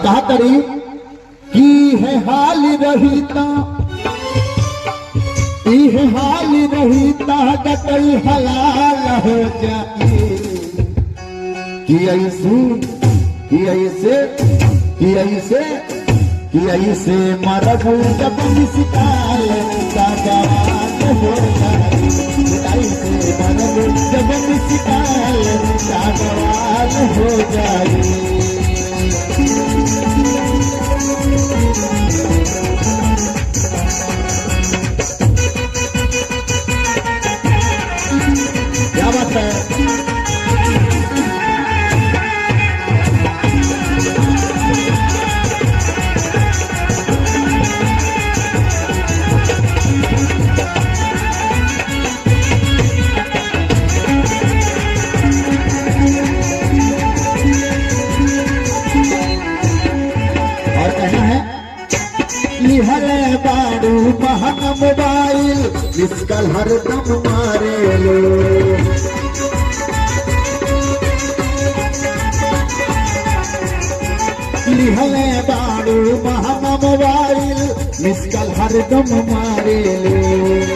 कहा करी की है हाल रहीता है हाल रहीता कतई हलाल हो जाए कि ऐसे कि ऐसे कि ऐसे कि ऐसे मरबू जब मिसकाल का जवान हो जाए ऐसे मरबू जब मिसकाल का जवान हो जाए क्या बात है हरे बाड़ू महंग मोबाइल इसकल हर दम मारे लो हरे बाड़ू महंग मोबाइल इसकल हर दम मारे लो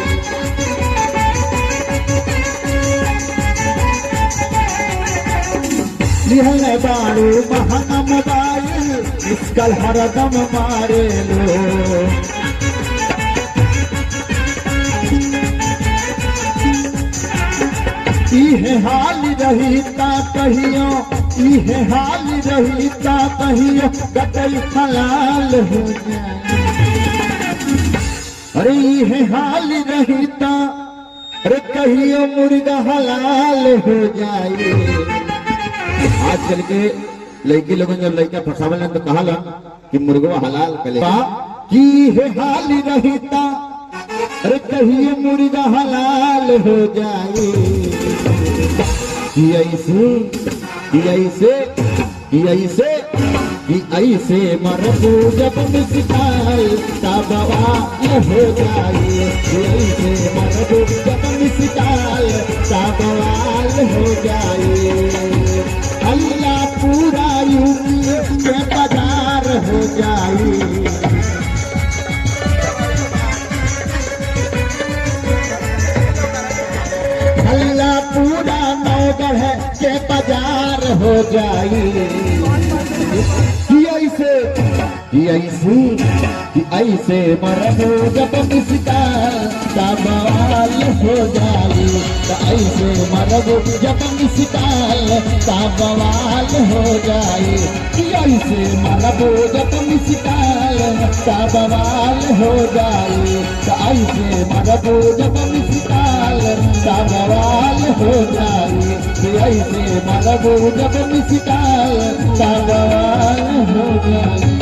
हरे बाड़ू महंग मोबाइल इसकल हर दम मारे लो इहे हाल रहीता कहियो इहे हाल रहीता कहियो कतई हलाल हो जाए अरे इहे हाल रहीता अरे कहियो मुर्गा हलाल हो जाए आजकल के लड़की लोगों जब लड़का फसावल तो कहा कि मुर्गो हलाल करे की है हाल रहीता अरे कहिए मुर्गा हलाल हो जाए कि ऐसे कि ऐसे कि ऐसे कि ऐसे मरबू जब मिसकाल का बवाल हो जाए कि ऐसे मरबू जब मिसकाल का बवाल हो जाए अल्लाह पूरा यूपी के बाजार हो जाए अल्लाह पूरा नौगढ़ के बाजार हो जाए कि ऐसे कि ऐसे मरबू जब मिसकाल का बवाल हो जाए तो ऐसे मरबू जब मिसकाल का बवाल हो जाए कि ऐसे मरबू जब मिसकाल का बवाल हो जाए तो ऐसे मरबू जब मिसकाल का बवाल हो जाए कि ऐसे मरबू जब मिसकाल का बवाल हो जाए।